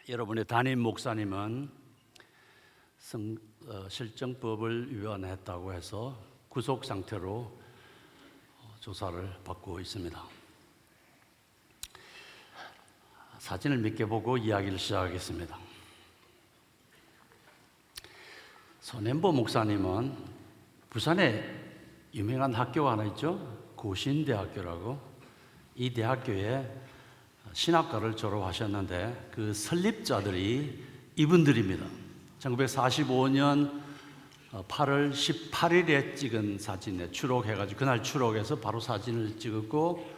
여러분의 담임 목사님은 실정법을 위반했다고 해서 구속 상태로 조사를 받고 있습니다. 사진을 몇 개 보고 이야기를 시작하겠습니다. 손현보 목사님은 부산에 유명한 학교가 하나 있죠. 고신대학교라고. 이 대학교에 신학과를 졸업하셨는데 그 설립자들이 이분들입니다. 1945년 8월 18일에 찍은 사진에 추록해가지고 그날 추록해서 바로 사진을 찍었고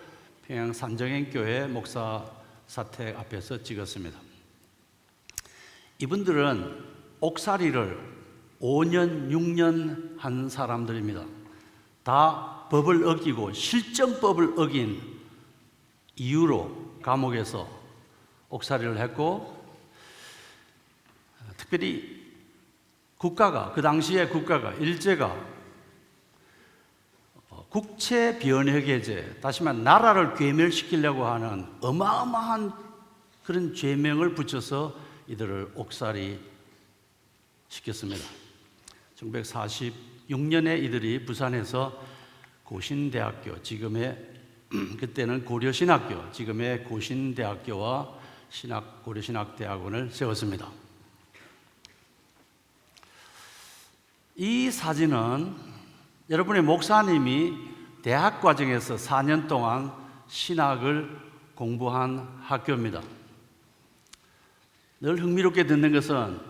평양 산정행교회 목사 사택 앞에서 찍었습니다. 이분들은 옥살이를 5년, 6년 한 사람들입니다. 다 법을 어기고 실정법을 어긴 이유로 감옥에서 옥살이를 했고, 특별히 국가가, 그 당시에 국가가, 일제가 국채변혁의제, 다시 말해 나라를 괴멸시키려고 하는 어마어마한 그런 죄명을 붙여서 이들을 옥살이 시켰습니다. 1946년에 이들이 부산에서 고신대학교, 지금의 그때는 고려신학교, 지금의 고신대학교와 고려신학대학원을 세웠습니다. 이 사진은 여러분의 목사님이 대학 과정에서 4년 동안 신학을 공부한 학교입니다. 늘 흥미롭게 듣는 것은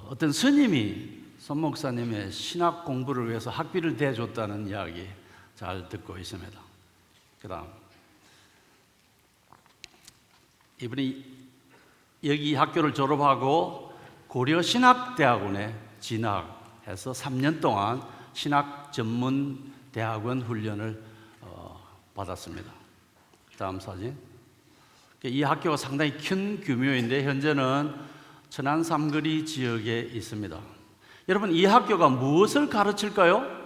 어떤 스님이 손 목사님의 신학 공부를 위해서 학비를 대줬다는 이야기 잘 듣고 있습니다. 그 다음 이분이 여기 학교를 졸업하고 고려신학대학원에 진학해서 3년 동안 신학 전문 대학원 훈련을 받았습니다. 다음 사진. 이 학교가 상당히 큰 규모인데 현재는 천안 삼거리 지역에 있습니다. 여러분, 이 학교가 무엇을 가르칠까요?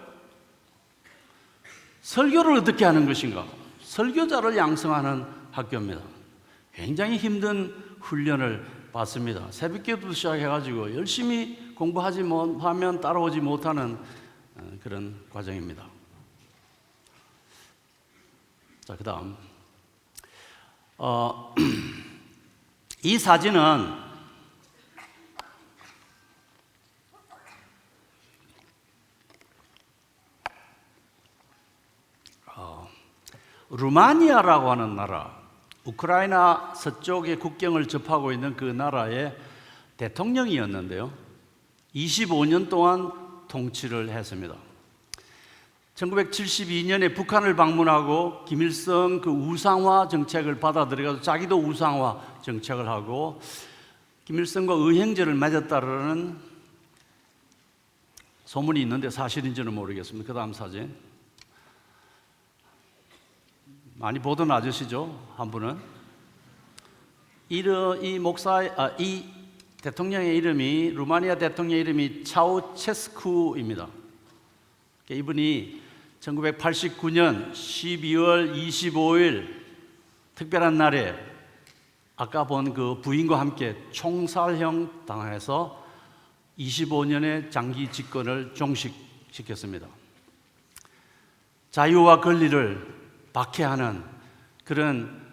설교를 어떻게 하는 것인가? 설교자를 양성하는 학교입니다. 굉장히 힘든 훈련을 받습니다. 새벽기도부터 시작해가지고 열심히 공부하지 못하면 따라오지 못하는 그런 과정입니다. 자, 그 다음 이 사진은 루마니아라고 하는 나라, 우크라이나 서쪽의 국경을 접하고 있는 그 나라의 대통령이었는데요, 25년 동안 통치를 했습니다. 1972년에 북한을 방문하고 김일성 그 우상화 정책을 받아들여서 자기도 우상화 정책을 하고 김일성과 의형제를 맺었다는 소문이 있는데 사실인지는 모르겠습니다. 그 다음 사진. 많이 보던 아저씨죠, 한 분은. 이 대통령의 이름이, 루마니아 대통령 이름이 차우체스쿠입니다. 이분이 1989년 12월 25일 특별한 날에 아까 본 그 부인과 함께 총살형 당해서 25년의 장기 집권을 종식시켰습니다. 자유와 권리를 박해하는 그런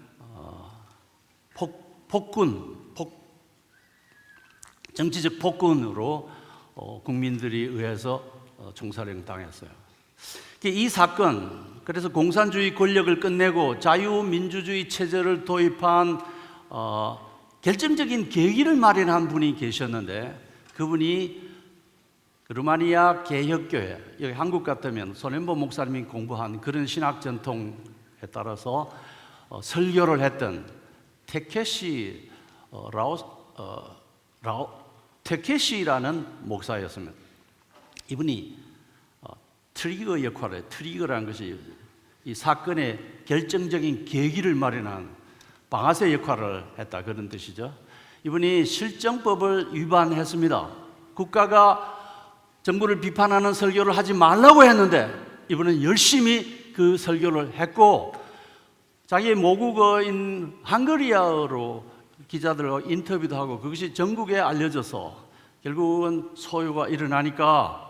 정치적 폭군으로 국민들이 의해서 총살형 당했어요. 이 사건, 그래서 공산주의 권력을 끝내고 자유민주주의 체제를 도입한 결정적인 계기를 마련한 분이 계셨는데, 그분이 루마니아 개혁교회, 여기 한국 같으면 손현보 목사님이 공부한 그런 신학 전통에 따라서 설교를 했던 테케시라는 목사였습니다. 이분이 트리거 역할을, 트리거라는 것이 이 사건의 결정적인 계기를 마련한 방아쇠 역할을 했다, 그런 뜻이죠. 이분이 실정법을 위반했습니다. 국가가 정부를 비판하는 설교를 하지 말라고 했는데 이분은 열심히 그 설교를 했고 자기의 모국어인 헝가리어로 기자들과 인터뷰도 하고 그것이 전국에 알려져서 결국은 소요가 일어나니까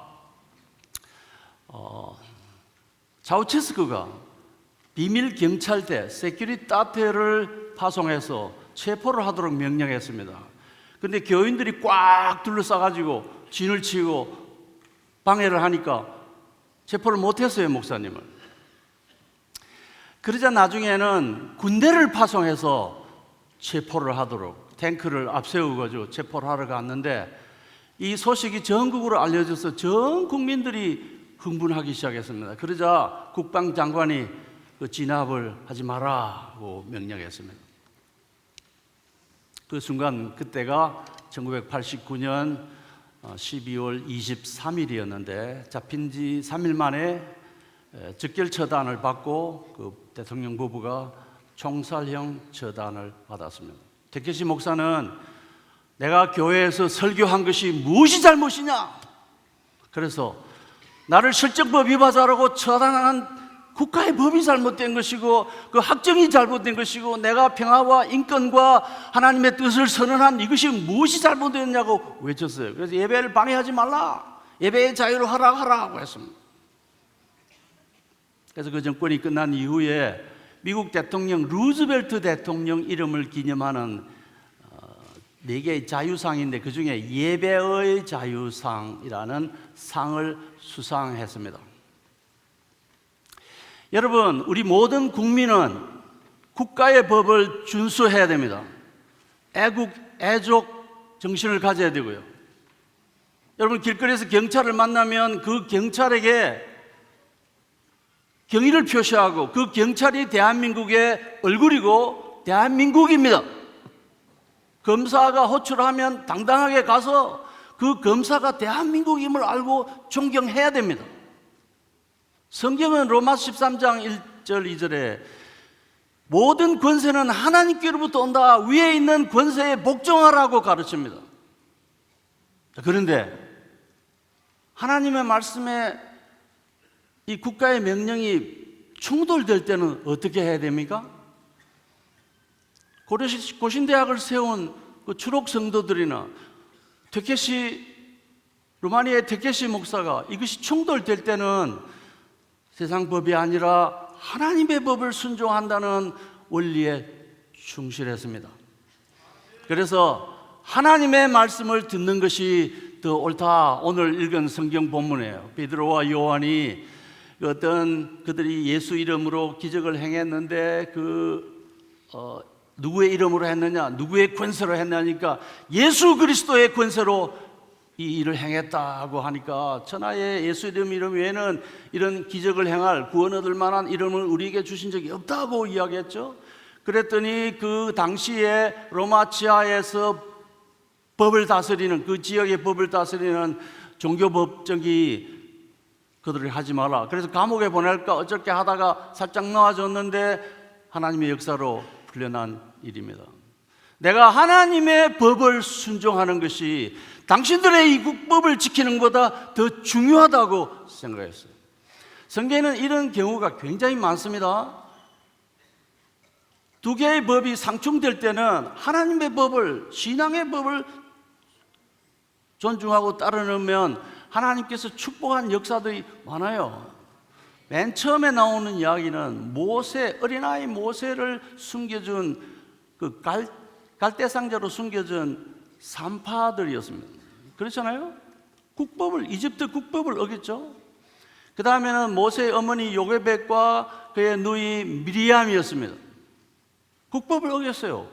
차우체스크가 비밀 경찰대 세큐리타테를 파송해서 체포를 하도록 명령했습니다. 그런데 교인들이 꽉 둘러싸가지고 진을 치고 방해를 하니까 체포를 못했어요, 목사님을. 그러자 나중에는 군대를 파송해서 체포를 하도록 탱크를 앞세우고 체포를 하러 갔는데 이 소식이 전국으로 알려져서 전 국민들이 흥분하기 시작했습니다. 그러자 국방장관이 그 진압을 하지 마라고 명령했습니다. 그 순간 그때가 1989년 12월 23일이었는데 잡힌 지 3일 만에 즉결 처단을 받고 그 대통령 부부가 총살형 처단을 받았습니다. 태케시 목사는 내가 교회에서 설교한 것이 무엇이 잘못이냐? 그래서 나를 실정법 위반자라고 처단한 국가의 법이 잘못된 것이고 그 학정이 잘못된 것이고 내가 평화와 인권과 하나님의 뜻을 선언한 이것이 무엇이 잘못됐냐고 외쳤어요. 그래서 예배를 방해하지 말라, 예배의 자유를 허락하라고 했습니다. 그래서 그 정권이 끝난 이후에 미국 대통령 루즈벨트 대통령 이름을 기념하는 4개의 자유상인데 그 중에 예배의 자유상이라는 상을 수상했습니다. 여러분, 우리 모든 국민은 국가의 법을 준수해야 됩니다. 애국, 애족 정신을 가져야 되고요. 여러분, 길거리에서 경찰을 만나면 그 경찰에게 경의를 표시하고 그 경찰이 대한민국의 얼굴이고 대한민국입니다. 검사가 호출하면 당당하게 가서 그 검사가 대한민국임을 알고 존경해야 됩니다. 성경은 로마서 13장 1절 2절에 모든 권세는 하나님께로부터 온다, 위에 있는 권세에 복종하라고 가르칩니다. 그런데 하나님의 말씀에 이 국가의 명령이 충돌될 때는 어떻게 해야 됩니까? 고신대학을 세운 그 추록 성도들이나 루마니아의 태케시 목사가 이것이 충돌될 때는 세상 법이 아니라 하나님의 법을 순종한다는 원리에 충실했습니다. 그래서 하나님의 말씀을 듣는 것이 더 옳다. 오늘 읽은 성경 본문이에요. 베드로와 요한이 그들이 예수 이름으로 기적을 행했는데 누구의 이름으로 했느냐, 누구의 권세로 했느냐니까 예수 그리스도의 권세로 이 일을 행했다고 하니까 천하의 예수 이름 외에는 이런 기적을 행할 구원 얻을 만한 이름을 우리에게 주신 적이 없다고 이야기했죠. 그랬더니 그 당시에 로마 지하에서 법을 다스리는 그 지역의 법을 다스리는 종교법정이 그들을 하지 마라, 그래서 감옥에 보낼까 어쩔게 하다가 살짝 놓아줬는데 하나님의 역사로 풀려난 일입니다. 내가 하나님의 법을 순종하는 것이 당신들의 이 국법을 지키는 것보다 더 중요하다고 생각했어요. 성경에는 이런 경우가 굉장히 많습니다. 두 개의 법이 상충될 때는 하나님의 법을, 신앙의 법을 존중하고 따르면 하나님께서 축복한 역사들이 많아요. 맨 처음에 나오는 이야기는 어린아이 모세를 숨겨준 그 갈대상자로 숨겨준 산파들이었습니다. 그렇잖아요? 이집트 국법을 어겼죠. 그 다음에는 모세의 어머니 요게벳과 그의 누이 미리암이었습니다. 국법을 어겼어요.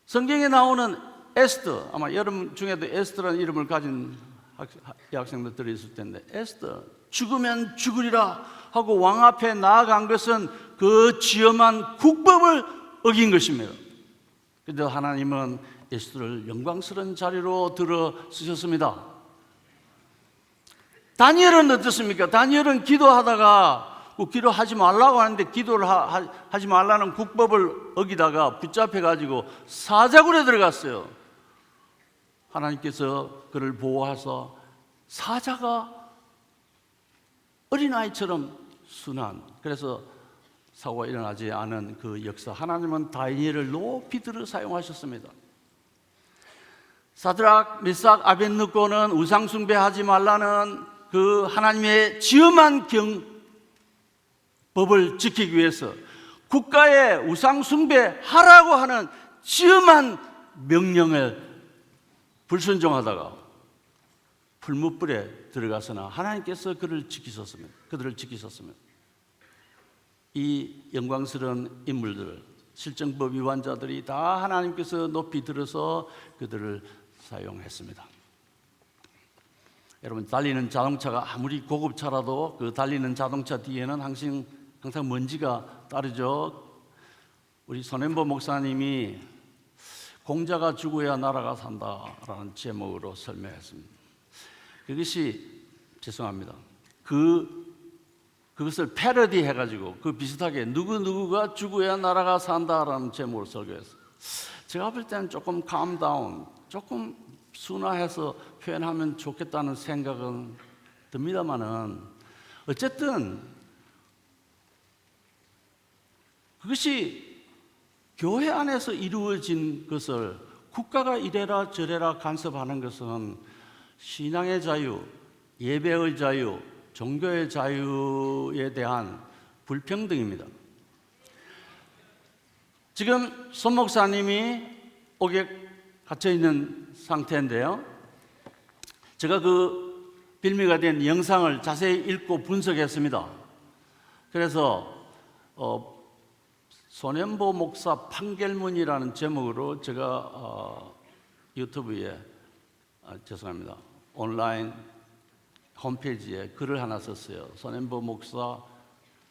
성경에 나오는 에스더, 아마 여러분 중에도 에스더라는 이름을 가진 여학생들이 있을 텐데, 에스더, 죽으면 죽으리라 하고 왕 앞에 나아간 것은 그 지엄한 국법을 어긴 것입니다. 그런데 하나님은 에스더를 영광스러운 자리로 들어 쓰셨습니다. 다니엘은 어떻습니까? 다니엘은 기도하다가 기도하지 말라고 하는데 기도를 하지 말라는 국법을 어기다가 붙잡혀가지고 사자굴에 들어갔어요. 하나님께서 그를 보호하사 사자가 어린아이처럼 순한, 그래서 사고가 일어나지 않은 그 역사, 하나님은 다니엘을 높이 들어 사용하셨습니다. 사드락, 메삭, 아벳느고는 우상 숭배하지 말라는 그 하나님의 지엄한 법을 지키기 위해서 국가에 우상 숭배하라고 하는 지엄한 명령을 불순종하다가 풀무불에 들어가서나 하나님께서 그들을 지키셨습니다. 이 영광스러운 인물들, 실정법 위반자들이 다 하나님께서 높이 들어서 그들을 사용했습니다. 여러분, 달리는 자동차가 아무리 고급차라도 그 달리는 자동차 뒤에는 항상 먼지가 따르죠. 우리 손현보 목사님이 공자가 죽어야 나라가 산다라는 제목으로 설명했습니다. 그것이 죄송합니다. 그것을 패러디 해가지고 그 비슷하게 누구가 죽어야 나라가 산다라는 제목으로 설교했어요. 제가 볼 때는 조금 calm, 조금 순화해서 표현하면 좋겠다는 생각은 듭니다만은 어쨌든 그것이 교회 안에서 이루어진 것을 국가가 이래라 저래라 간섭하는 것은 신앙의 자유, 예배의 자유, 종교의 자유에 대한 불평등입니다. 지금 손 목사님이 옥에 갇혀 있는 상태인데요. 제가 그 빌미가 된 영상을 자세히 읽고 분석했습니다. 그래서 손현보 목사 판결문이라는 제목으로 제가 유튜브에 죄송합니다. 온라인 홈페이지에 글을 하나 썼어요. 손현보 목사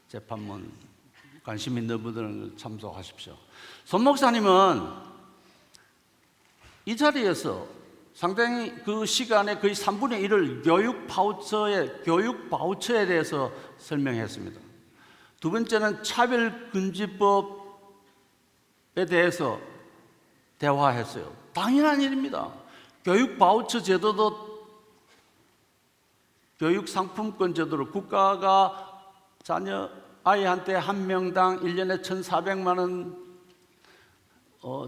재판문 관심 있는 분들은 참조하십시오. 손 목사님은 이 자리에서 상당히 그 시간에 거의 3분의 1을 교육 바우처에 대해서 설명했습니다. 두 번째는 차별금지법에 대해서 대화했어요. 당연한 일입니다. 교육 바우처 제도도 교육 상품권 제도로 국가가 자녀 아이한테 한 명당 1년에 1,400만 원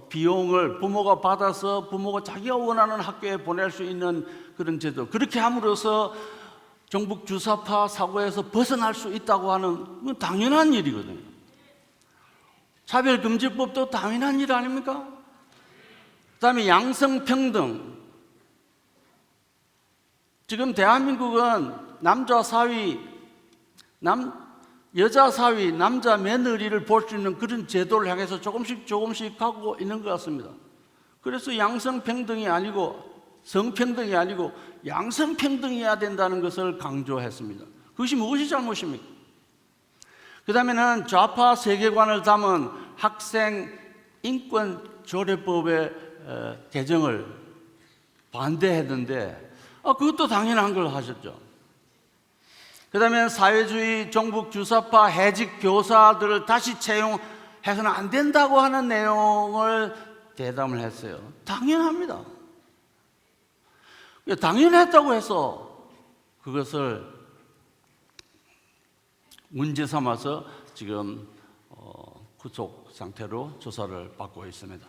비용을 부모가 받아서 부모가 자기가 원하는 학교에 보낼 수 있는 그런 제도, 그렇게 함으로써 종북 주사파 사고에서 벗어날 수 있다고 하는 건 당연한 일이거든요. 차별금지법도 당연한 일 아닙니까? 그 다음에 양성평등. 지금 대한민국은 여자 사위, 남자 며느리를 볼 수 있는 그런 제도를 향해서 조금씩 가고 있는 것 같습니다. 그래서 양성평등이 아니고 성평등이 아니고 양성평등이어야 된다는 것을 강조했습니다. 그것이 무엇이 잘못입니까? 그 다음에는 좌파 세계관을 담은 학생 인권 조례법의 개정을 반대했는데 그것도 당연한 걸 하셨죠. 그 다음에 사회주의 종북 주사파 해직 교사들을 다시 채용해서는 안 된다고 하는 내용을 대담을 했어요. 당연합니다. 당연했다고 해서 그것을 문제 삼아서 지금 구속 상태로 조사를 받고 있습니다.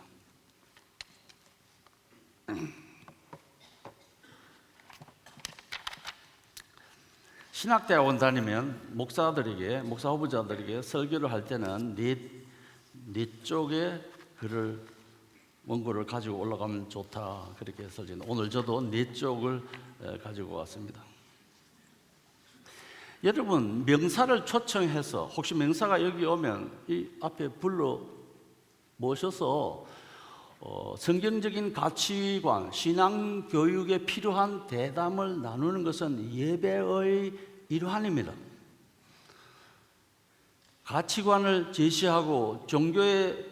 신학대학원 다니면 목사 후보자들에게 설교를 할 때는 네 쪽에 원고를 가지고 올라가면 좋다, 그렇게 설교는 오늘 저도 네 쪽을 가지고 왔습니다. 여러분, 명사를 초청해서 혹시 명사가 여기 오면 이 앞에 불러 모셔서 성경적인 가치관, 신앙 교육에 필요한 대담을 나누는 것은 예배의 일환입니다. 가치관을 제시하고 종교의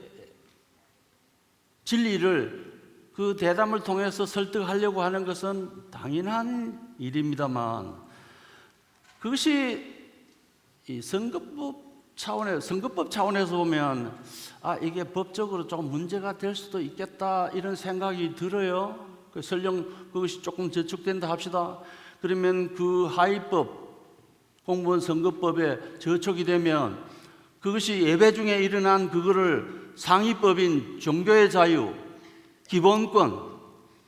진리를 그 대담을 통해서 설득하려고 하는 것은 당연한 일입니다만, 그것이 이 선거법 차원에서 보면 이게 법적으로 조금 문제가 될 수도 있겠다, 이런 생각이 들어요. 설령 그것이 조금 저촉된다 합시다. 그러면 그 하위법, 공무원 선거법에 저촉이 되면 그것이 예배 중에 일어난 그거를 상위법인 종교의 자유, 기본권,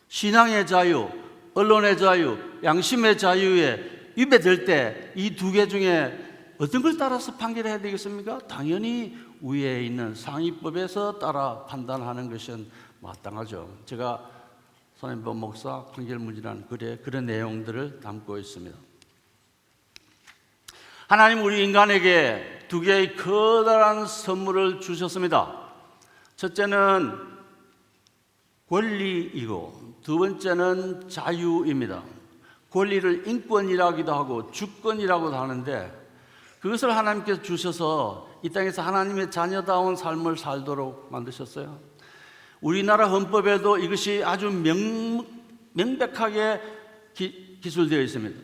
신앙의 자유, 언론의 자유, 양심의 자유에 위배될 때 이 두 개 중에 어떤 걸 따라서 판결해야 되겠습니까? 당연히 위에 있는 상위법에서 따라 판단하는 것은 마땅하죠. 제가 손혜범 목사 판결문이라는 글에 그런 내용들을 담고 있습니다. 하나님 우리 인간에게 두 개의 커다란 선물을 주셨습니다. 첫째는 권리이고 두 번째는 자유입니다. 권리를 인권이라기도 하고 주권이라고도 하는데 그것을 하나님께서 주셔서 이 땅에서 하나님의 자녀다운 삶을 살도록 만드셨어요. 우리나라 헌법에도 이것이 아주 명백하게 기술되어 있습니다.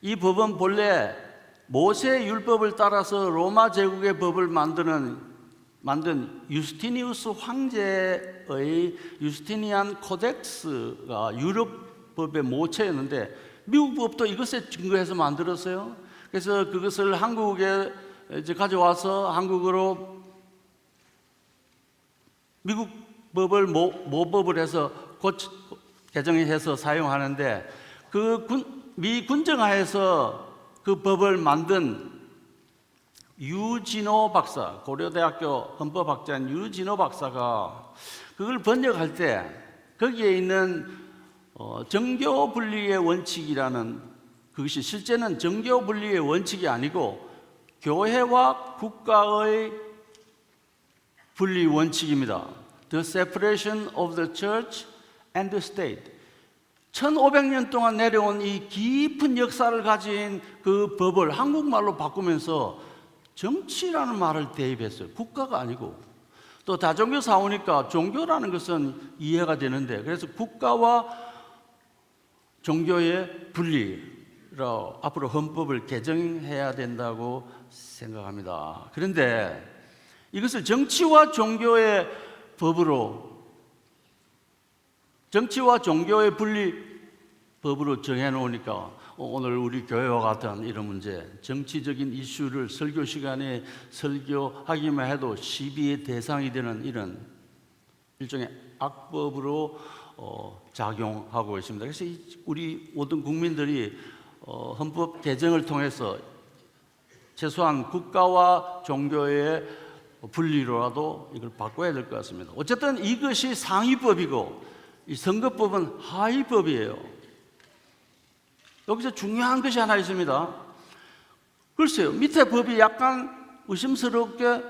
이 법은 본래 모세 율법을 따라서 로마 제국의 법을 만든 유스티니우스 황제의 유스티니안 코덱스가 유럽 법의 모체였는데 미국 법도 이것에 증거해서 만들었어요. 그래서 그것을 한국에 이제 가져와서 한국어로 미국 법을 모법을 해서 개정해서 사용하는데 미 군정하에서 그 법을 만든 유진호 박사, 고려대학교 헌법학자인 유진호 박사가 그걸 번역할 때 거기에 있는 정교 분리의 원칙이라는 그것이 실제는 정교 분리의 원칙이 아니고 교회와 국가의 분리 원칙입니다. The separation of the church and the state. 1500년 동안 내려온 이 깊은 역사를 가진 그 법을 한국말로 바꾸면서 정치라는 말을 대입했어요. 국가가 아니고. 또 다종교 사오니까 종교라는 것은 이해가 되는데 그래서 국가와 종교의 분리로 앞으로 헌법을 개정해야 된다고 생각합니다. 그런데 이것을 정치와 종교의 법으로 정치와 종교의 분리법으로 정해놓으니까 오늘 우리 교회와 같은 이런 문제, 정치적인 이슈를 설교 시간에 설교하기만 해도 시비의 대상이 되는 이런 일종의 악법으로 작용하고 있습니다. 그래서 우리 모든 국민들이 헌법 개정을 통해서 최소한 국가와 종교의 분리로라도 이걸 바꿔야 될 것 같습니다. 어쨌든 이것이 상위법이고 이 선거법은 하위법이에요. 여기서 중요한 것이 하나 있습니다. 글쎄요, 밑에 법이 약간 의심스럽게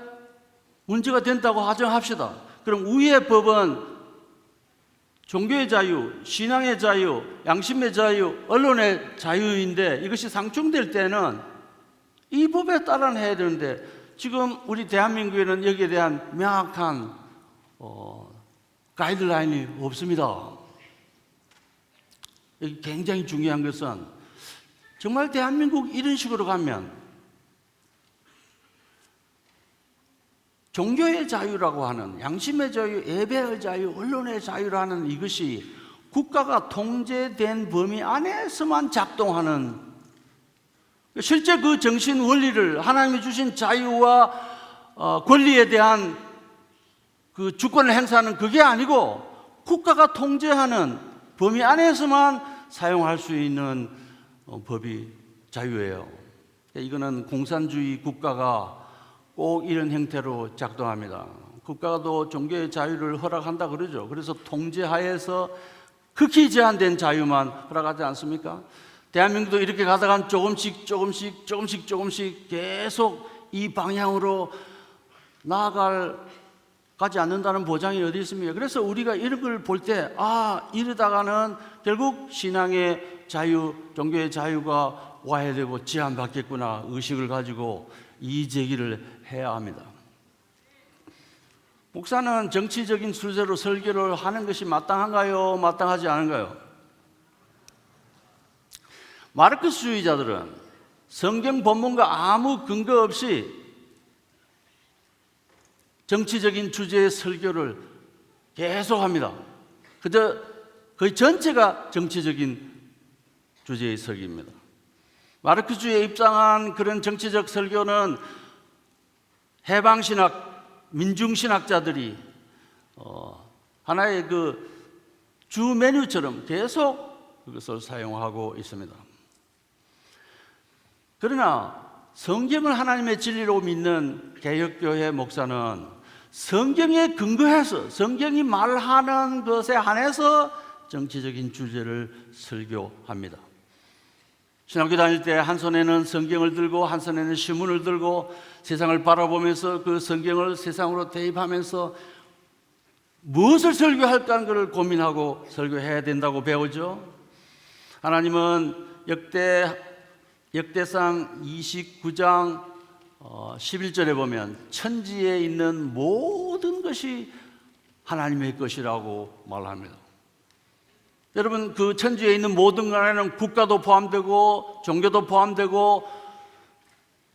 문제가 된다고 가정합시다. 그럼 위의 법은 종교의 자유, 신앙의 자유, 양심의 자유, 언론의 자유인데 이것이 상충될 때는 이 법에 따라 해야 되는데 지금 우리 대한민국에는 여기에 대한 명확한 가이드라인이 없습니다. 여기 굉장히 중요한 것은 정말 대한민국 이런 식으로 가면 종교의 자유라고 하는 양심의 자유, 예배의 자유, 언론의 자유라는 이것이 국가가 통제된 범위 안에서만 작동하는 실제 그 정신 원리를 하나님이 주신 자유와 권리에 대한 그 주권을 행사하는 그게 아니고 국가가 통제하는 범위 안에서만 사용할 수 있는 법이 자유예요. 이거는 공산주의 국가가 꼭 이런 형태로 작동합니다. 국가도 종교의 자유를 허락한다 그러죠. 그래서 통제하에서 극히 제한된 자유만 허락하지 않습니까? 대한민국도 이렇게 가다가 조금씩 계속 이 방향으로 가지 않는다는 보장이 어디 있습니까? 그래서 우리가 이런 걸 볼 때 이러다가는 결국 신앙의 자유, 종교의 자유가 와야 되고 제한받겠구나 의식을 가지고 이의제기를 해야 합니다. 목사는 정치적인 주제로 설교를 하는 것이 마땅한가요? 마땅하지 않은가요? 마르크스주의자들은 성경 본문과 아무 근거 없이 정치적인 주제의 설교를 계속합니다. 그저 거의 전체가 정치적인 주제의 설교입니다. 마르크스주의에 입장한 그런 정치적 설교는 해방신학, 민중신학자들이 하나의 그 주 메뉴처럼 계속 그것을 사용하고 있습니다. 그러나 성경을 하나님의 진리로 믿는 개혁교회 목사는 성경에 근거해서 성경이 말하는 것에 한해서 정치적인 주제를 설교합니다. 신학교 다닐 때 한 손에는 성경을 들고 한 손에는 신문을 들고 세상을 바라보면서 그 성경을 세상으로 대입하면서 무엇을 설교할까 하는 것을 고민하고 설교해야 된다고 배우죠. 하나님은 역대상 29장 11절에 보면 천지에 있는 모든 것이 하나님의 것이라고 말합니다. 여러분, 그 천지에 있는 모든 것 안에는 국가도 포함되고 종교도 포함되고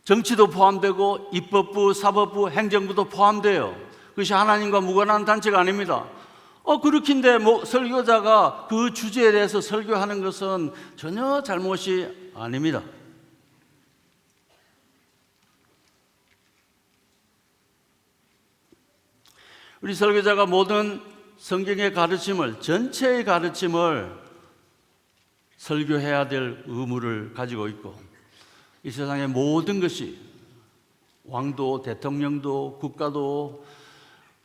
정치도 포함되고 입법부, 사법부, 행정부도 포함돼요. 그것이 하나님과 무관한 단체가 아닙니다. 그렇긴데 설교자가 그 주제에 대해서 설교하는 것은 전혀 잘못이 아닙니다. 우리 설교자가 모든 성경의 가르침을, 전체의 가르침을 설교해야 될 의무를 가지고 있고, 이 세상의 모든 것이 왕도, 대통령도, 국가도,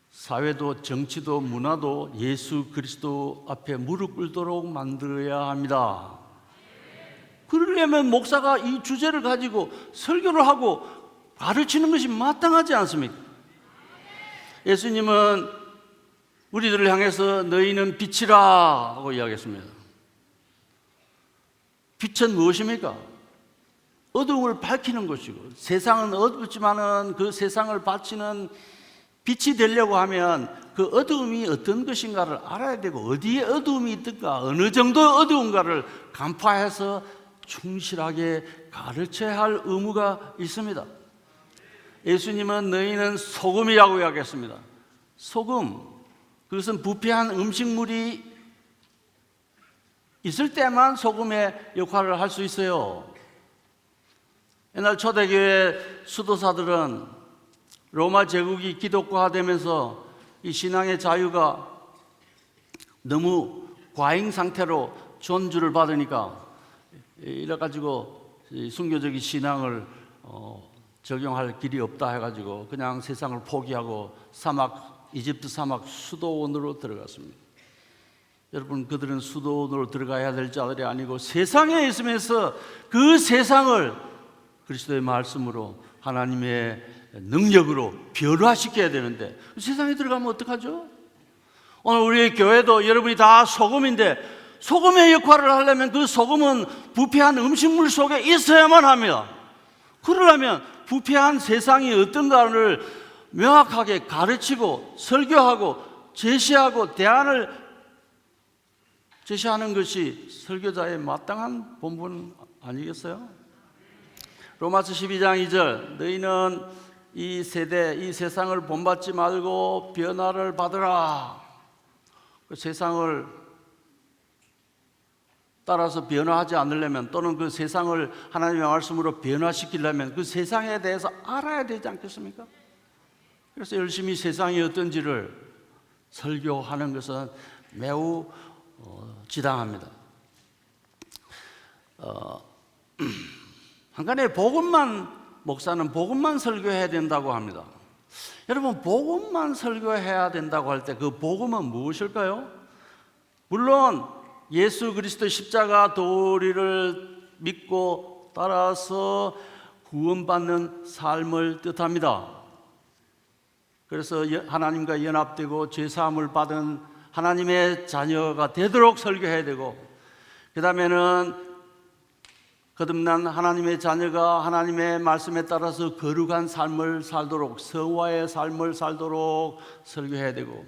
사회도, 정치도, 문화도 예수 그리스도 앞에 무릎 꿇도록 만들어야 합니다. 그러려면 목사가 이 주제를 가지고 설교를 하고 가르치는 것이 마땅하지 않습니까? 예수님은 우리들을 향해서 너희는 빛이라 하고 이야기했습니다. 빛은 무엇입니까? 어두움을 밝히는 것이고, 세상은 어둡지만은 그 세상을 바치는 빛이 되려고 하면 그 어두움이 어떤 것인가를 알아야 되고, 어디에 어두움이 있든가, 어느 정도의 어두운가를 간파해서 충실하게 가르쳐야 할 의무가 있습니다. 예수님은 너희는 소금이라고 이야기했습니다. 소금, 그것은 부패한 음식물이 있을 때만 소금의 역할을 할 수 있어요. 옛날 초대교회 수도사들은 로마 제국이 기독화되면서 이 신앙의 자유가 너무 과잉 상태로 존주를 받으니까 이래가지고 순교적인 신앙을 적용할 길이 없다 해가지고 그냥 세상을 포기하고 이집트 사막 수도원으로 들어갔습니다. 여러분, 그들은 수도원으로 들어가야 될 자들이 아니고 세상에 있으면서 그 세상을 그리스도의 말씀으로 하나님의 능력으로 변화시켜야 되는데 세상에 들어가면 어떡하죠? 오늘 우리 교회도 여러분이 다 소금인데 소금의 역할을 하려면 그 소금은 부패한 음식물 속에 있어야만 합니다. 그러려면 부패한 세상이 어떤가를 명확하게 가르치고 설교하고 제시하고 대안을 제시하는 것이 설교자의 마땅한 본분 아니겠어요? 로마서 12장 2절, 너희는 이 세대, 이 세상을 본받지 말고 변화를 받으라. 그 세상을 따라서 변화하지 않으려면, 또는 그 세상을 하나님의 말씀으로 변화시키려면 그 세상에 대해서 알아야 되지 않겠습니까? 그래서 열심히 세상이 어떤지를 설교하는 것은 매우 지당합니다. 한간에 목사는 복음만 설교해야 된다고 합니다. 여러분, 복음만 설교해야 된다고 할 때 그 복음은 무엇일까요? 물론 예수 그리스도의 십자가 도리를 믿고 따라서 구원받는 삶을 뜻합니다. 그래서 하나님과 연합되고 죄사함을 받은 하나님의 자녀가 되도록 설교해야 되고, 그 다음에는 거듭난 하나님의 자녀가 하나님의 말씀에 따라서 거룩한 삶을 살도록, 성화의 삶을 살도록 설교해야 되고,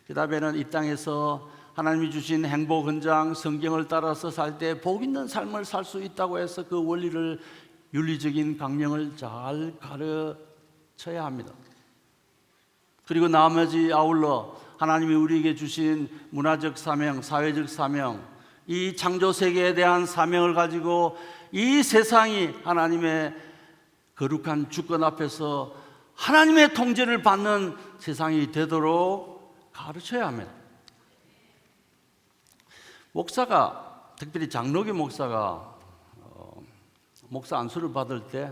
그 다음에는 이 땅에서 하나님이 주신 행복 헌장 성경을 따라서 살 때 복 있는 삶을 살 수 있다고 해서 그 원리를, 윤리적인 강령을 잘 가르쳐야 합니다. 그리고 나머지 아울러 하나님이 우리에게 주신 문화적 사명, 사회적 사명, 이 창조 세계에 대한 사명을 가지고 이 세상이 하나님의 거룩한 주권 앞에서 하나님의 통제를 받는 세상이 되도록 가르쳐야 합니다. 목사가, 특별히 장로교 목사가 목사 안수를 받을 때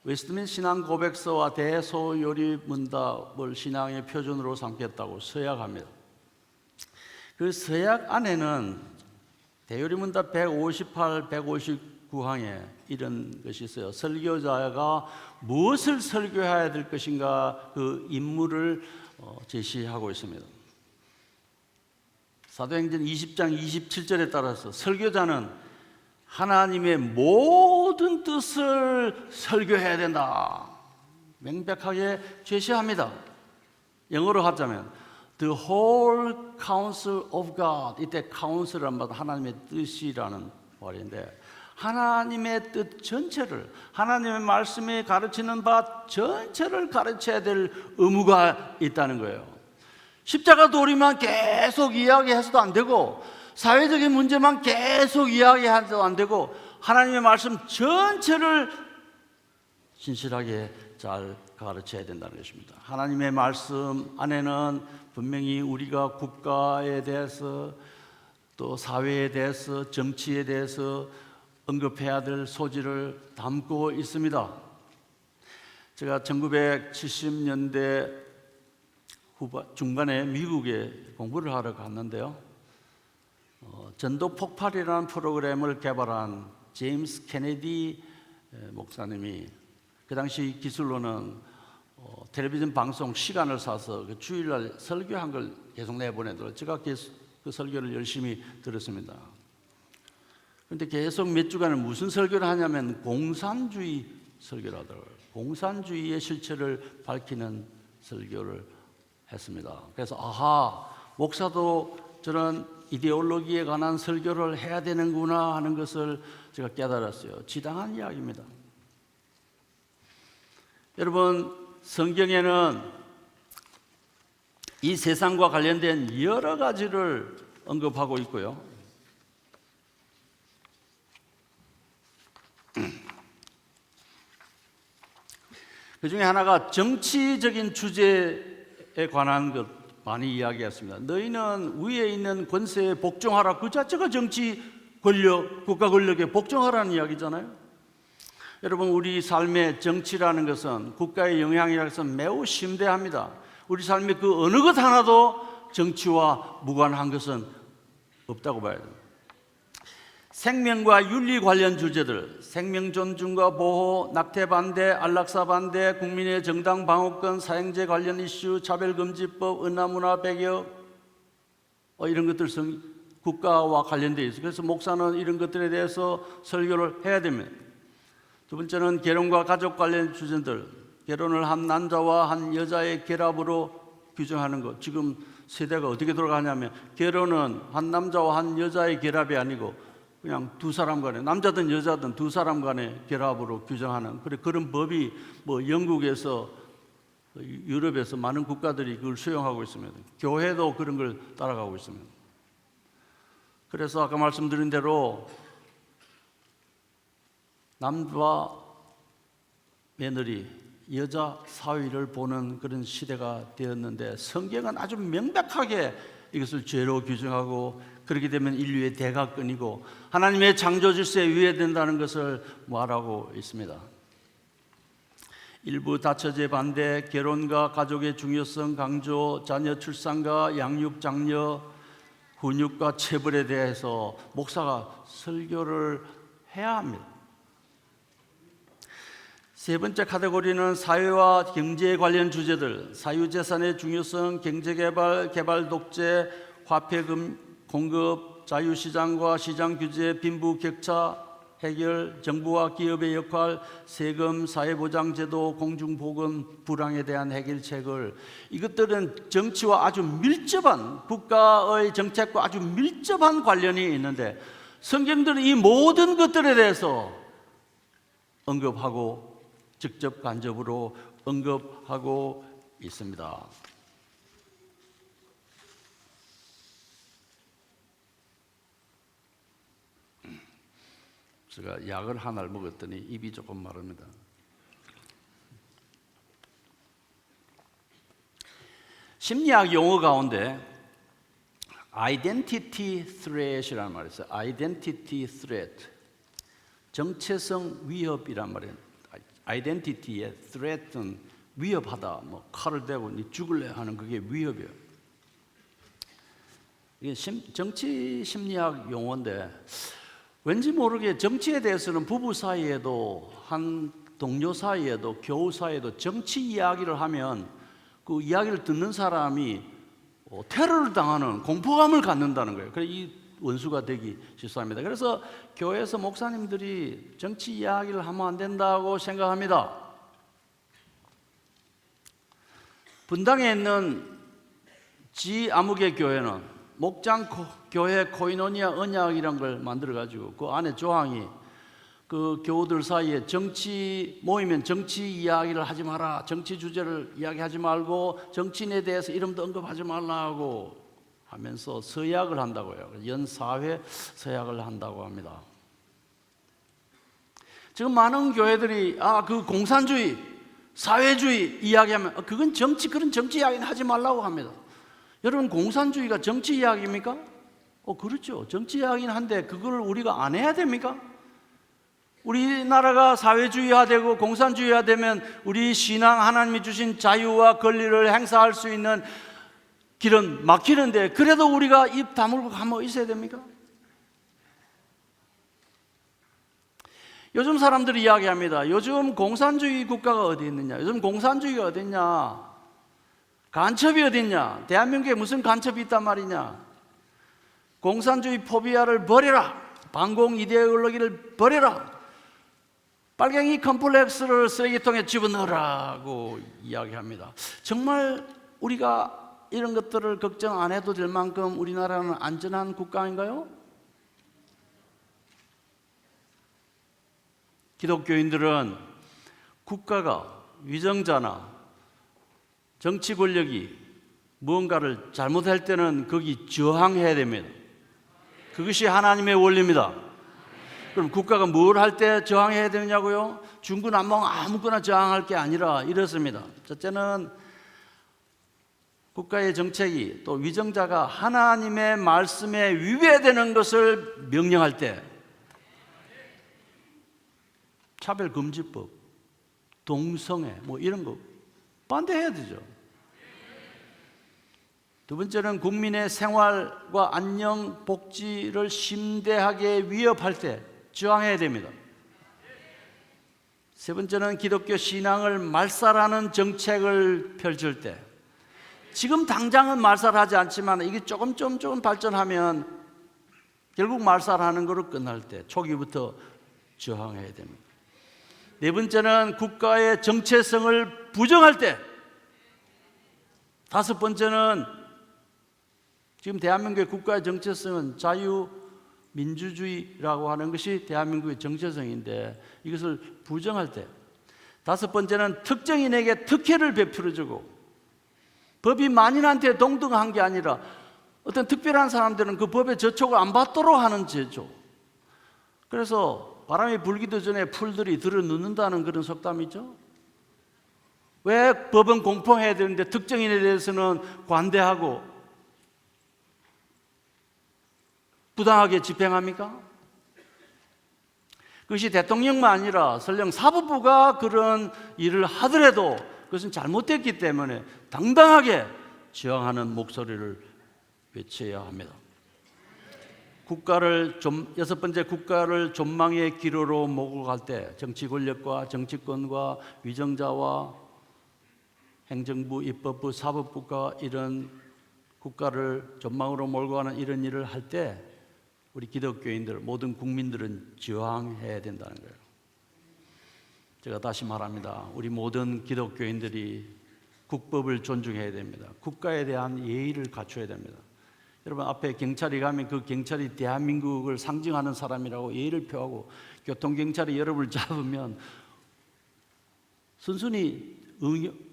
웨스트민스터 신앙 고백서와 대소요리 문답을 신앙의 표준으로 삼겠다고 서약합니다. 그 서약 안에는 대요리 문답 158, 159항에 이런 것이 있어요. 설교자가 무엇을 설교해야 될 것인가, 그 임무를 제시하고 있습니다. 사도행전 20장 27절에 따라서 설교자는 하나님의 모든 뜻을 설교해야 된다, 명백하게 제시합니다. 영어로 하자면 The whole counsel of God. 이때 counsel이란 말은 하나님의 뜻이라는 말인데, 하나님의 뜻 전체를, 하나님의 말씀이 가르치는 바 전체를 가르쳐야 될 의무가 있다는 거예요. 십자가 도리만 계속 이야기해서도 안 되고, 사회적인 문제만 계속 이야기해서도 안 되고, 하나님의 말씀 전체를 진실하게 잘 가르쳐야 된다는 것입니다. 하나님의 말씀 안에는 분명히 우리가 국가에 대해서, 또 사회에 대해서, 정치에 대해서 언급해야 될 소지를 담고 있습니다. 제가 1970년대 중반에 미국에 공부를 하러 갔는데요, 전도 폭발이라는 프로그램을 개발한 제임스 케네디 목사님이 그 당시 기술로는 텔레비전 방송 시간을 사서 그 주일날 설교한 걸 계속 내보내더라고요. 제가 그 설교를 열심히 들었습니다. 그런데 계속 몇 주간을 무슨 설교를 하냐면 공산주의 설교를 하더라고요. 공산주의의 실체를 밝히는 설교를 했습니다. 그래서 목사도 저런 이데올로기에 관한 설교를 해야 되는구나 하는 것을 제가 깨달았어요. 지당한 이야기입니다. 여러분, 성경에는 이 세상과 관련된 여러 가지를 언급하고 있고요, 그 중에 하나가 정치적인 주제에 관한 것 많이 이야기했습니다. 너희는 위에 있는 권세에 복종하라. 그 자체가 정치 권력, 국가 권력에 복종하라는 이야기잖아요. 여러분, 우리 삶의 정치라는 것은, 국가의 영향이라는 것은 매우 심대합니다. 우리 삶의 그 어느 것 하나도 정치와 무관한 것은 없다고 봐야 됩니다. 생명과 윤리 관련 주제들, 생명 존중과 보호, 낙태 반대, 안락사 반대, 국민의 정당 방어권, 사형제 관련 이슈, 차별금지법, 은하문화 배경, 이런 것들 국가와 관련되어 있어요. 그래서 목사는 이런 것들에 대해서 설교를 해야 됩니다. 두 번째는 결혼과 가족 관련 주제들, 결혼을 한 남자와 한 여자의 결합으로 규정하는 것. 지금 세대가 어떻게 돌아가냐면, 결혼은 한 남자와 한 여자의 결합이 아니고 그냥 두 사람 간에, 남자든 여자든 두 사람 간의 결합으로 규정하는 그런 법이 영국에서, 유럽에서 많은 국가들이 그걸 수용하고 있습니다. 교회도 그런 걸 따라가고 있습니다. 그래서 아까 말씀드린 대로 남과 며느리, 여자 사위를 보는 그런 시대가 되었는데, 성경은 아주 명백하게 이것을 죄로 규정하고, 그렇게 되면 인류의 대각권이고 하나님의 창조 질서에 위배된다는 것을 말하고 있습니다. 일부 다처제 반대, 결혼과 가족의 중요성 강조, 자녀 출산과 양육, 장려, 훈육과 체벌에 대해서 목사가 설교를 해야 합니다. 세 번째 카테고리는 사회와 경제에 관련 주제들, 사유재산의 중요성, 경제개발, 개발 독재, 화폐금 공급, 자유시장과 시장 규제, 빈부격차 해결, 정부와 기업의 역할, 세금, 사회보장제도, 공중보건 불황에 대한 해결책을, 이것들은 정치와 아주 밀접한, 국가의 정책과 아주 밀접한 관련이 있는데, 성경들은 이 모든 것들에 대해서 언급하고 직접 간접으로 언급하고 있습니다. 제가 약을 하나를 먹었더니 입이 조금 마릅니다. 심리학 용어 가운데 identity threat이라는 말이 있어요. identity threat, 정체성 위협이란 말이에요. identity의 threat은 위협하다, 뭐 칼을 대고 니 죽을래 하는 그게 위협이에요. 이게 정치 심리학 용어인데 왠지 모르게 정치에 대해서는 부부 사이에도 한 동료 사이에도 교우 사이에도 정치 이야기를 하면 그 이야기를 듣는 사람이 테러를 당하는 공포감을 갖는다는 거예요. 그래서 이 원수가 되기 쉽습니다. 그래서 교회에서 목사님들이 정치 이야기를 하면 안 된다고 생각합니다. 분당에 있는 지아무개 교회는 목장 교회 코이노니아 언약이란 걸 만들어 가지고 그 안에 조항이 그 교우들 사이에 정치 모이면 정치 이야기를 하지 마라, 정치 주제를 이야기하지 말고 정치인에 대해서 이름도 언급하지 말라고 하면서 서약을 한다고요. 연 4회 서약을 한다고 합니다. 지금 많은 교회들이 그 공산주의, 사회주의 이야기하면 그건 그런 정치 이야기는 하지 말라고 합니다. 여러분, 공산주의가 정치 이야기입니까? 그렇죠. 정치 이야기는 한데 그걸 우리가 안 해야 됩니까? 우리나라가 사회주의화되고 공산주의화되면 우리 신앙, 하나님이 주신 자유와 권리를 행사할 수 있는 길은 막히는데 그래도 우리가 입 다물고 가만히 있어야 됩니까? 요즘 사람들이 이야기합니다. 요즘 공산주의 국가가 어디 있느냐? 요즘 공산주의가 어디 있냐? 간첩이 어디 있냐? 대한민국에 무슨 간첩이 있단 말이냐? 공산주의 포비아를 버려라. 반공 이데올로기를 버려라. 빨갱이 컴플렉스를 쓰레기통에 집어넣으라고 이야기합니다. 정말 우리가 이런 것들을 걱정 안 해도 될 만큼 우리나라는 안전한 국가인가요? 기독교인들은 국가가, 위정자나 정치 권력이 무언가를 잘못할 때는 거기 저항해야 됩니다. 그것이 하나님의 원리입니다. 그럼 국가가 뭘 할 때 저항해야 되느냐고요? 중구난방 아무거나 저항할 게 아니라 이렇습니다. 첫째는 국가의 정책이 또 위정자가 하나님의 말씀에 위배되는 것을 명령할 때 차별금지법, 동성애 뭐 이런 거 반대해야 되죠. 두 번째는 국민의 생활과 안녕, 복지를 심대하게 위협할 때 저항해야 됩니다. 세 번째는 기독교 신앙을 말살하는 정책을 펼칠 때, 지금 당장은 말살하지 않지만 이게 조금 발전하면 결국 말살하는 거로 끝날 때 초기부터 저항해야 됩니다. 네 번째는 국가의 정체성을 부정할 때, 다섯 번째는 지금 대한민국의 국가의 정체성은 자유민주주의라고 하는 것이 대한민국의 정체성인데 이것을 부정할 때, 다섯 번째는 특정인에게 특혜를 베풀어주고 법이 만인한테 동등한 게 아니라 어떤 특별한 사람들은 그 법의 저촉을 안 받도록 하는 제조. 그래서 바람이 불기도 전에 풀들이 들어눕는다는 그런 속담이죠. 왜 법은 공평해야 되는데 특정인에 대해서는 관대하고 부당하게 집행합니까? 그것이 대통령만 아니라 설령 사법부가 그런 일을 하더라도 그것은 잘못됐기 때문에 당당하게 저항하는 목소리를 외쳐야 합니다. 여섯 번째, 국가를 존망의 기로로 몰고 갈 때 정치 권력과 정치권과 위정자와 행정부, 입법부, 사법부가 이런 국가를 존망으로 몰고 가는 이런 일을 할 때 우리 기독교인들, 모든 국민들은 저항해야 된다는 거예요. 제가 다시 말합니다. 우리 모든 기독교인들이 국법을 존중해야 됩니다. 국가에 대한 예의를 갖춰야 됩니다. 여러분, 앞에 경찰이 가면 그 경찰이 대한민국을 상징하는 사람이라고 예의를 표하고, 교통경찰이 여러분을 잡으면 순순히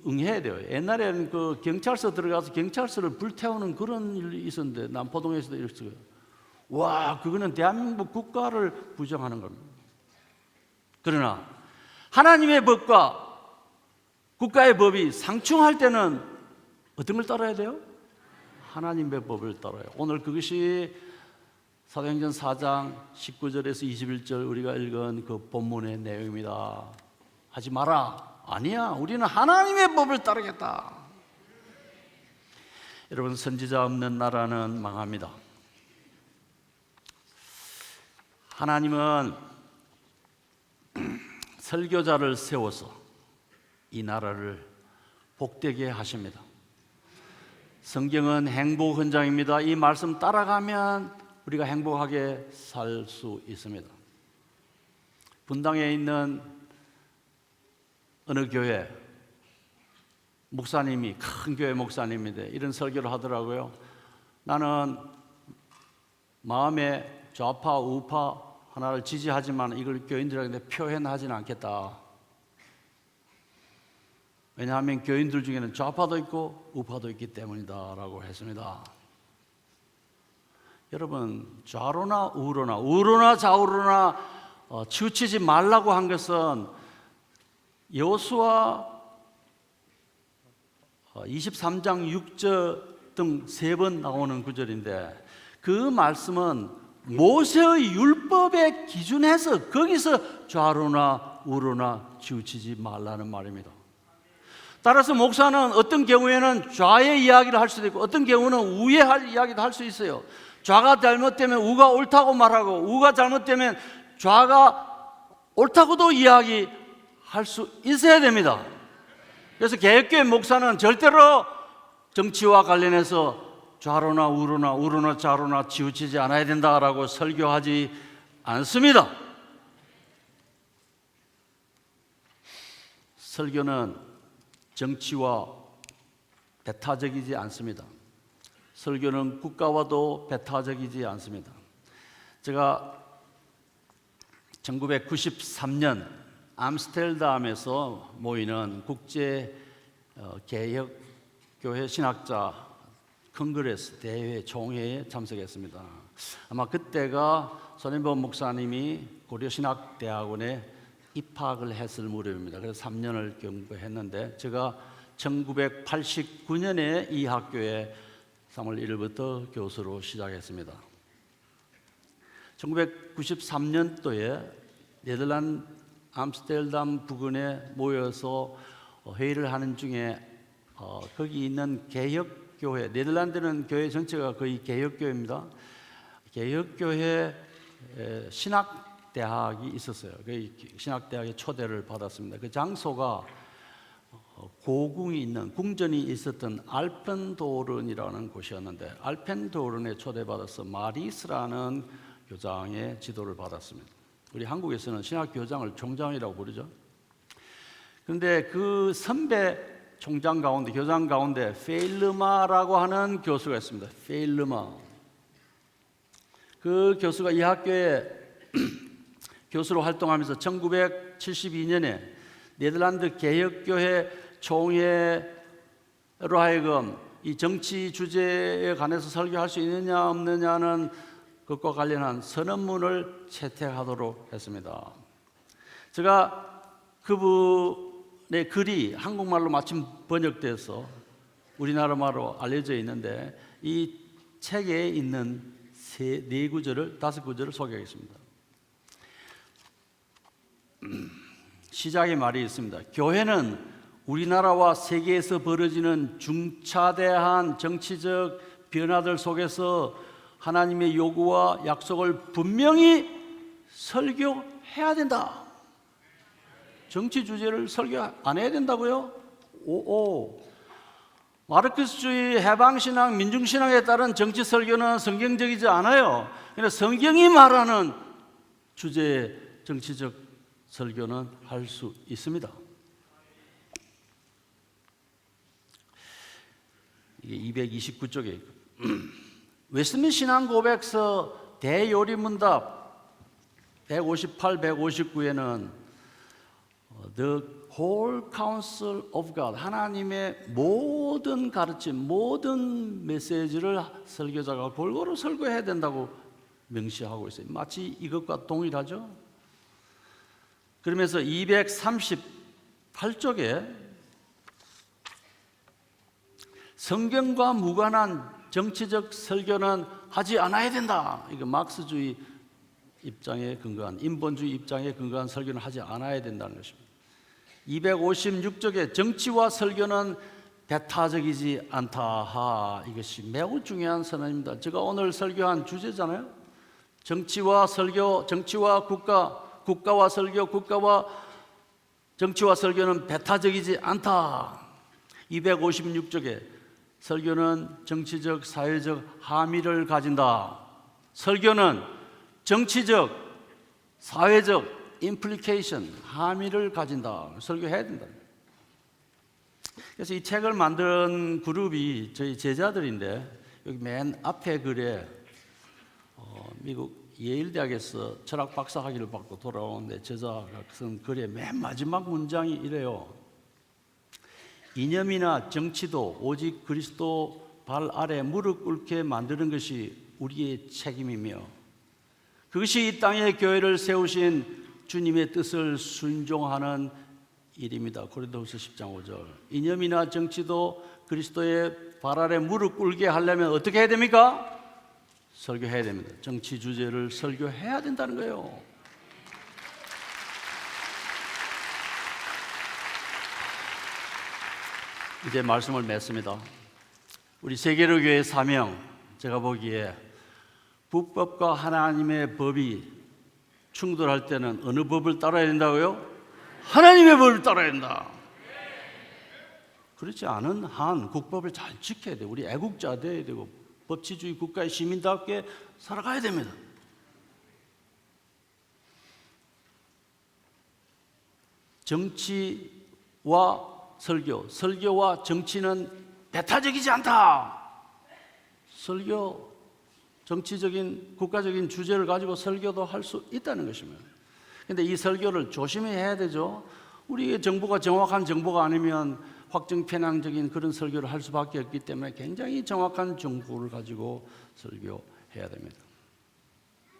응해야 돼요. 옛날에는 그 경찰서 들어가서 경찰서를 불태우는 그런 일이 있었는데, 남포동에서도 이랬어요. 와, 그거는 대한민국 국가를 부정하는 겁니다. 그러나 하나님의 법과 국가의 법이 상충할 때는 어떤 걸 따라야 돼요? 하나님의 법을 따라요. 오늘 그것이 사도행전 4장 19절에서 21절 우리가 읽은 그 본문의 내용입니다. 하지 마라. 아니야. 우리는 하나님의 법을 따르겠다. 여러분, 선지자 없는 나라는 망합니다. 하나님은 설교자를 세워서 이 나라를 복되게 하십니다. 성경은 행복 헌장입니다. 이 말씀 따라가면 우리가 행복하게 살 수 있습니다. 분당에 있는 어느 교회 목사님이, 큰 교회 목사님인데 이런 설교를 하더라고요. 나는 마음에 좌파 우파 하나를 지지하지만 이걸 교인들에게 표현하지는 않겠다. 왜냐하면 교인들 중에는 좌파도 있고 우파도 있기 때문이다 라고 했습니다. 여러분, 좌로나 우로나 좌우로나 치우치지 말라고 한 것은 여호수아 23장 6절 등 3번 나오는 구절인데, 그 말씀은 모세의 율법에 기준해서 거기서 좌로나 우로나 치우치지 말라는 말입니다. 따라서 목사는 어떤 경우에는 좌의 이야기를 할 수도 있고 어떤 경우는 우의 이야기도 할 수 있어요. 좌가 잘못되면 우가 옳다고 말하고 우가 잘못되면 좌가 옳다고도 이야기할 수 있어야 됩니다. 그래서 개혁교회 목사는 절대로 정치와 관련해서 좌로나 우로나 좌로나 치우치지 않아야 된다라고 설교하지 않습니다. 설교는 정치와 배타적이지 않습니다. 설교는 국가와도 배타적이지 않습니다. 제가 1993년 암스테르담에서 모이는 국제 개혁교회 신학자 컨그레스 대회 총회에 참석했습니다. 아마 그때가 손인범 목사님이 고려신학대학원에 입학을 했을 무렵입니다. 그래서 3년을 공부했는데 제가 1989년에 이 학교에 3월 1일부터 교수로 시작했습니다. 1993년도에 네덜란드 암스테르담 부근에 모여서 회의를 하는 중에 거기 있는 개혁교회, 네덜란드는 교회 전체가 거의 개혁교회입니다. 개혁교회 신학대학이 있었어요. 그 신학대학에 초대를 받았습니다. 그 장소가 고궁이 있는, 궁전이 있었던 알펜도른이라는 곳이었는데, 알펜도른에 초대받아서 마리스라는 교장의 지도를 받았습니다. 우리 한국에서는 신학교장을 총장이라고 부르죠. 그런데 그 선배 총장 가운데, 교장 가운데 페일르마라고 하는 교수가 있습니다. 페일르마. 그 교수가 이 학교에 교수로 활동하면서 1972년에 네덜란드 개혁교회 총회로 하여금 이 정치 주제에 관해서 설교할 수 있느냐 없느냐는 그것과 관련한 선언문을 채택하도록 했습니다. 제가 그분의 글이 한국말로 마침 번역돼서 우리나라 말로 알려져 있는데, 이 책에 있는 5구절을 소개하겠습니다. 시작의 말이 있습니다. 교회는 우리나라와 세계에서 벌어지는 중차대한 정치적 변화들 속에서 하나님의 요구와 약속을 분명히 설교해야 된다. 정치 주제를 설교 안 해야 된다고요? 마르크스주의, 해방신앙, 민중신앙에 따른 정치 설교는 성경적이지 않아요. 그러나 성경이 말하는 주제의 정치적 설교는 할 수 있습니다. 이게 229쪽에 웨스민 신앙고백서 대요리문답 158, 159에는 The whole counsel of God, 하나님의 모든 가르침, 모든 메시지를 설교자가 골고루 설교해야 된다고 명시하고 있어요. 마치 이것과 동일하죠. 그러면서 238쪽에 성경과 무관한 정치적 설교는 하지 않아야 된다. 이거 막스주의 입장에 근거한, 인본주의 입장에 근거한 설교는 하지 않아야 된다는 것입니다. 256쪽에 정치와 설교는 배타적이지 않다. 이것이 매우 중요한 선언입니다. 제가 오늘 설교한 주제잖아요. 정치와 설교, 정치와 국가, 국가와 설교, 국가와 정치와 설교는 배타적이지 않다. 256쪽에 설교는 정치적, 사회적 함의를 가진다. 설교는 정치적, 사회적 임플리케이션, 함의를 가진다. 설교해야 된다. 그래서 이 책을 만든 그룹이 저희 제자들인데, 여기 맨 앞에 글에 미국 예일대학에서 철학 박사 학위를 받고 돌아온 내 제자가 쓴 글의 맨 마지막 문장이 이래요. 이념이나 정치도 오직 그리스도 발 아래 무릎 꿇게 만드는 것이 우리의 책임이며, 그것이 이 땅에 교회를 세우신 주님의 뜻을 순종하는 일입니다. 고린도후서 10장 5절. 이념이나 정치도 그리스도의 발 아래 무릎 꿇게 하려면 어떻게 해야 됩니까? 설교해야 됩니다. 정치 주제를 설교해야 된다는 거예요. 이제 말씀을 맺습니다. 우리 세계로 교회의 사명, 제가 보기에 북법과 하나님의 법이 충돌할 때는 어느 법을 따라야 된다고요? 하나님의 법을 따라야 된다. 그렇지 않은 한 국법을 잘 지켜야 돼. 우리 애국자 돼야 되고 법치주의 국가의 시민답게 살아가야 됩니다. 정치와 설교, 설교와 정치는 배타적이지 않다. 설교, 정치적인 국가적인 주제를 가지고 설교도 할 수 있다는 것입니다. 그런데 이 설교를 조심히 해야 되죠. 우리의 정보가 정확한 정보가 아니면 확정 편향적인 그런 설교를 할 수밖에 없기 때문에 굉장히 정확한 정보를 가지고 설교해야 됩니다.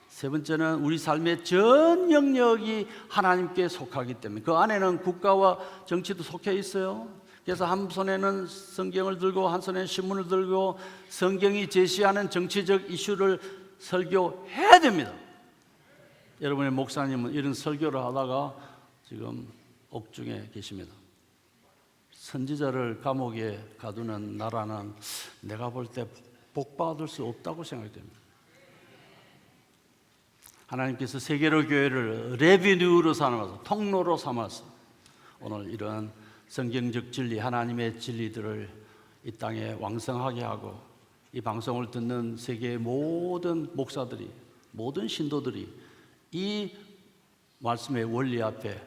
세 번째는 우리 삶의 전 영역이 하나님께 속하기 때문에 그 안에는 국가와 정치도 속해 있어요. 그래서 한 손에는 성경을 들고 한 손에는 신문을 들고 성경이 제시하는 정치적 이슈를 설교해야 됩니다. 여러분의 목사님은 이런 설교를 하다가 지금 옥중에 계십니다. 선지자를 감옥에 가두는 나라는 내가 볼 때 복받을 수 없다고 생각됩니다. 하나님께서 세계로 교회를 레비뉴로 삼아서 통로로 삼아서 오늘 이런 성경적 진리, 하나님의 진리들을 이 땅에 왕성하게 하고 이 방송을 듣는 세계의 모든 목사들이, 모든 신도들이 이 말씀의 원리 앞에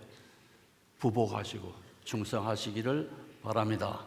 부복하시고 충성하시기를 바랍니다.